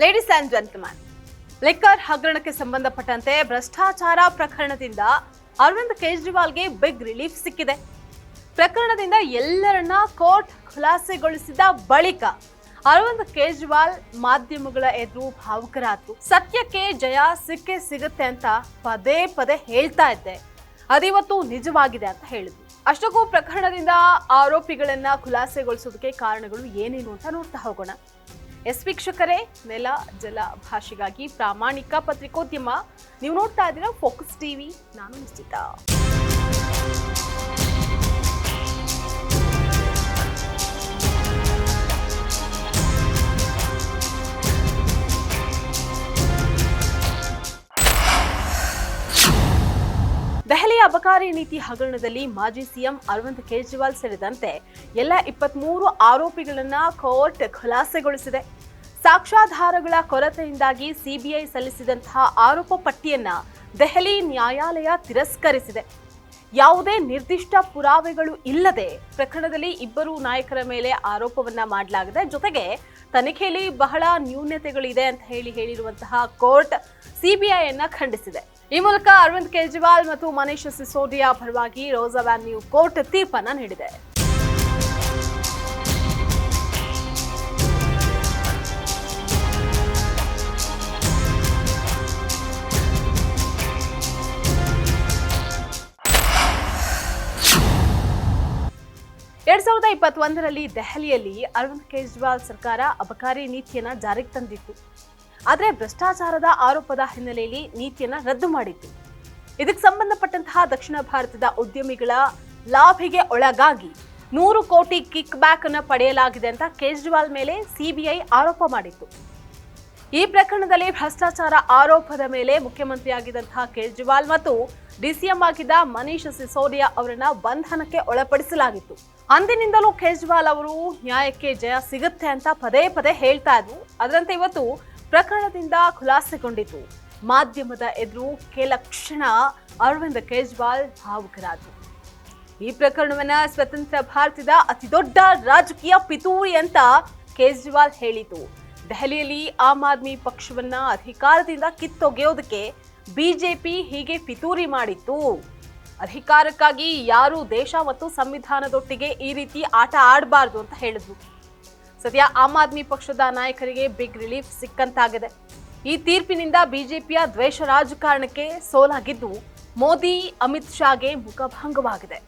Ladies and gentleman, liquor ಹಗರಣಕ್ಕೆ ಸಂಬಂಧಪಟ್ಟಂತೆ ಭ್ರಷ್ಟಾಚಾರ ಪ್ರಕರಣದಿಂದ ಅರವಿಂದ್ ಕೇಜ್ರಿವಾಲ್ಗೆ ಬಿಗ್ ರಿಲೀಫ್ ಸಿಕ್ಕಿದೆ. ಪ್ರಕರಣದಿಂದ ಎಲ್ಲರನ್ನ ಕೋರ್ಟ್ ಖುಲಾಸೆಗೊಳಿಸಿದ ಬಳಿಕ ಅರವಿಂದ್ ಕೇಜ್ರಿವಾಲ್ ಮಾಧ್ಯಮಗಳ ಎದುರು ಭಾವುಕರಾದ್ರು. ಸತ್ಯಕ್ಕೆ ಜಯ ಸಿಕ್ಕೇ ಸಿಗುತ್ತೆ ಅಂತ ಪದೇ ಪದೇ ಹೇಳ್ತಾ ಇದ್ದೆ, ಅದಿವತ್ತು ನಿಜವಾಗಿದೆ ಅಂತ ಹೇಳಿದ್ರು. ಅಷ್ಟಕ್ಕೂ ಪ್ರಕರಣದಿಂದ ಆರೋಪಿಗಳನ್ನ ಖುಲಾಸೆಗೊಳಿಸೋದಕ್ಕೆ ಕಾರಣಗಳು ಏನೇನು ಅಂತ ನೋಡ್ತಾ ಹೋಗೋಣ. ವೀಕ್ಷಕರೇ, ನೆಲ ಜಲ ಭಾಷೆಗಾಗಿ ಪ್ರಾಮಾಣಿಕ ಪತ್ರಿಕೋದ್ಯಮ. ನೀವು ನೋಡ್ತಾ ಇದ್ದೀರಾ ಫೋಕಸ್ ಟಿವಿ. ನಾನು ನಿಶ್ಚಿತ. ದೆಹಲಿಯ ಅಬಕಾರಿ ನೀತಿ ಹಗರಣದಲ್ಲಿ ಮಾಜಿ ಸಿಎಂ ಅರವಿಂದ್ ಕೇಜ್ರಿವಾಲ್ ಸೇರಿದಂತೆ ಎಲ್ಲ 23 ಆರೋಪಿಗಳನ್ನ ಕೋರ್ಟ್ ಖುಲಾಸೆಗೊಳಿಸಿದೆ. ಸಾಕ್ಷ್ಯಾಧಾರಗಳ ಕೊರತೆಯಿಂದಾಗಿ ಸಿಬಿಐ ಸಲ್ಲಿಸಿದಂತಹ ಆರೋಪ ಪಟ್ಟಿಯನ್ನ ದೆಹಲಿ ನ್ಯಾಯಾಲಯ ತಿರಸ್ಕರಿಸಿದೆ. ಯಾವುದೇ ನಿರ್ದಿಷ್ಟ ಪುರಾವೆಗಳು ಇಲ್ಲದೆ ಪ್ರಕರಣದಲ್ಲಿ ಇಬ್ಬರು ನಾಯಕರ ಮೇಲೆ ಆರೋಪವನ್ನ ಮಾಡಲಾಗಿದೆ. ಜೊತೆಗೆ ತನಿಖೆಯಲ್ಲಿ ಬಹಳ ನ್ಯೂನತೆಗಳಿದೆ ಅಂತ ಹೇಳಿರುವಂತಹ ಕೋರ್ಟ್ ಸಿಬಿಐಯನ್ನ ಖಂಡಿಸಿದೆ. ಈ ಮೂಲಕ ಅರವಿಂದ್ ಕೇಜ್ರಿವಾಲ್ ಮತ್ತು ಮನೀಶ್ ಸಿಸೋಡಿಯಾ ಪರವಾಗಿ ರೋಸ್ ಅವ್ಯಾನ್ಯೂ ಕೋರ್ಟ್ ತೀರ್ಪನ್ನ ನೀಡಿದೆ. ಎರಡ್ 2021ರಲ್ಲಿ ದೆಹಲಿಯಲ್ಲಿ ಅರವಿಂದ್ ಕೇಜ್ರಿವಾಲ್ ಸರ್ಕಾರ ಅಬಕಾರಿ ನೀತಿಯನ್ನ ಜಾರಿಗೆ ತಂದಿತ್ತು. ಆದರೆ ಭ್ರಷ್ಟಾಚಾರದ ಆರೋಪದ ಹಿನ್ನೆಲೆಯಲ್ಲಿ ನೀತಿಯನ್ನ ರದ್ದು ಮಾಡಿತ್ತು. ಇದಕ್ಕೆ ಸಂಬಂಧಪಟ್ಟಂತಹ ದಕ್ಷಿಣ ಭಾರತದ ಉದ್ಯಮಿಗಳ ಲಾಭಿಗೆ ಒಳಗಾಗಿ 100 ಕೋಟಿ ಕಿಕ್ ಬ್ಯಾಕ್ ಅನ್ನು ಪಡೆಯಲಾಗಿದೆ ಅಂತ ಕೇಜ್ರಿವಾಲ್ ಮೇಲೆ ಸಿಬಿಐ ಆರೋಪ ಮಾಡಿತ್ತು. ಈ ಪ್ರಕರಣದಲ್ಲಿ ಭ್ರಷ್ಟಾಚಾರ ಆರೋಪದ ಮೇಲೆ ಮುಖ್ಯಮಂತ್ರಿಯಾಗಿದ್ದಂತಹ ಕೇಜ್ರಿವಾಲ್ ಮತ್ತು ಡಿಸಿಎಂ ಆಗಿದ್ದ ಮನೀಶ್ ಸಿಸೋಡಿಯಾ ಅವರನ್ನ ಬಂಧನಕ್ಕೆ ಒಳಪಡಿಸಲಾಗಿತ್ತು. ಅಂದಿನಿಂದಲೂ ಕೇಜ್ರಿವಾಲ್ ಅವರು ನ್ಯಾಯಕ್ಕೆ ಜಯ ಸಿಗುತ್ತೆ ಅಂತ ಪದೇ ಪದೇ ಹೇಳ್ತಾ ಇದ್ರು. ಅದರಂತೆ ಇವತ್ತು ಪ್ರಕರಣದಿಂದ ಖುಲಾಸೆಗೊಂಡಿತು. ಮಾಧ್ಯಮದ ಎದುರು ಕೆಲ ಕ್ಷಣ ಅರವಿಂದ್ ಕೇಜ್ರಿವಾಲ್ ಭಾವುಕರಾದರು. ಈ ಪ್ರಕರಣವನ್ನ ಸ್ವತಂತ್ರ ಭಾರತದ ಅತಿದೊಡ್ಡ ರಾಜಕೀಯ ಪಿತೂರಿ ಅಂತ ಕೇಜ್ರಿವಾಲ್ ಹೇಳಿತು. ದೆಹಲಿಯಲ್ಲಿ ಆಮ್ ಆದ್ಮಿ ಪಕ್ಷವನ್ನ ಅಧಿಕಾರದಿಂದ ಕಿತ್ತೊಗೆಯೋದಕ್ಕೆ ಬಿಜೆಪಿ ಹೀಗೆ ಪಿತೂರಿ ಮಾಡಿತ್ತು. ಅಧಿಕಾರಕ್ಕಾಗಿ ಯಾರು ದೇಶ ಮತ್ತು ಸಂವಿಧಾನದೊಟ್ಟಿಗೆ ಈ ರೀತಿ ಆಟ ಆಡಬಾರ್ದು ಅಂತ ಹೇಳಿದ್ರು. ಸದ್ಯ ಆಮ್ ಆದ್ಮಿ ಪಕ್ಷದ ನಾಯಕರಿಗೆ ಬಿಗ್ ರಿಲೀಫ್ ಸಿಕ್ಕಂತಾಗಿದೆ. ಈ ತೀರ್ಪಿನಿಂದ ಬಿಜೆಪಿಯ ದ್ವೇಷ ರಾಜಕಾರಣಕ್ಕೆ ಸೋಲಾಗಿದ್ದು ಮೋದಿ ಅಮಿತ್ ಶಾಗೆ ಮುಖಭಂಗವಾಗಿದೆ.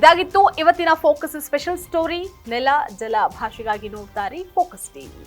ಇದಾಗಿತ್ತು ಇವತ್ತಿನ ಫೋಕಸ್ ಸ್ಪೆಷಲ್ ಸ್ಟೋರಿ. ನೆಲ ಜಲ ಭಾಷೆಗಾಗಿ ನೋಡ್ತಾರೆ ಫೋಕಸ್ ಟಿವಿ.